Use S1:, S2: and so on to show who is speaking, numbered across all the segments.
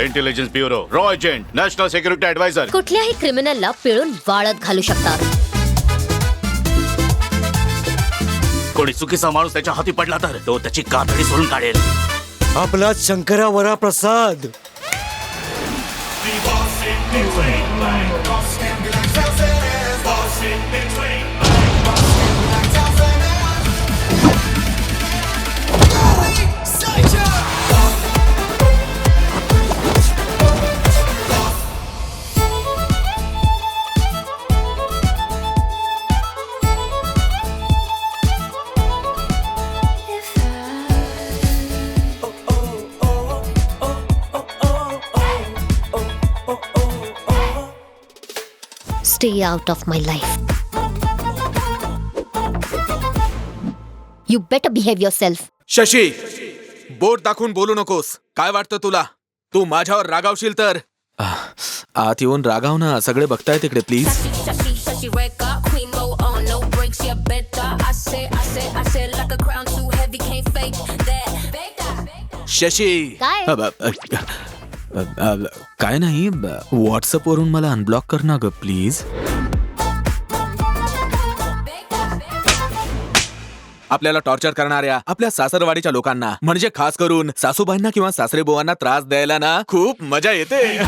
S1: Intelligence bureau, raw agent, national security adviser.
S2: कुठल्याही क्रिमिनलला पिळून वाळत घालू शकतात.
S1: कोणी चुकीचा माणूस त्याच्या हाती पडला तर तो त्याची कातडी सोडून काढेल.
S3: आपला शंकरावरा प्रसाद.
S2: Stay out of my life. You better behave yourself.
S4: Shashi, बोट दाखवून बोलू नकोस. काय वाटतं तुला? तू माझ्यावर रागावशील तर आत येऊन रागाव ना. सगळे बघताय तिकडे प्लीज. शशी,
S2: काय?
S4: काय नाही, व्हॉट्सअप वरून मला अनब्लॉक कर ना ग प्लीज. आपल्याला टॉर्चर करणाऱ्या आपल्या सासरवाडीच्या लोकांना, म्हणजे खास करून सासूबाईंना किंवा सासरेबुवांना त्रास द्यायला ना खूप मजा येते.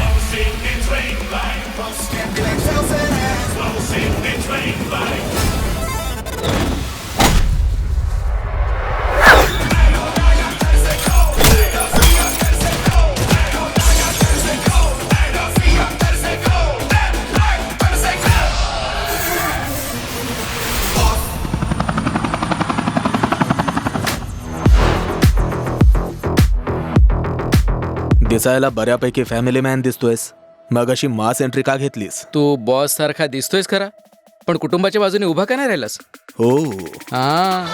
S4: दिसायला बऱ्यापैकी फॅमिली मॅन दिसतोयस, मग अशी मास एंट्री का घेतलीस?
S5: तू बॉस सारखा दिसतोयस खरा, पण कुटुंबाच्या बाजूने उभा का नाही राहिलास?
S4: हो,
S5: हा,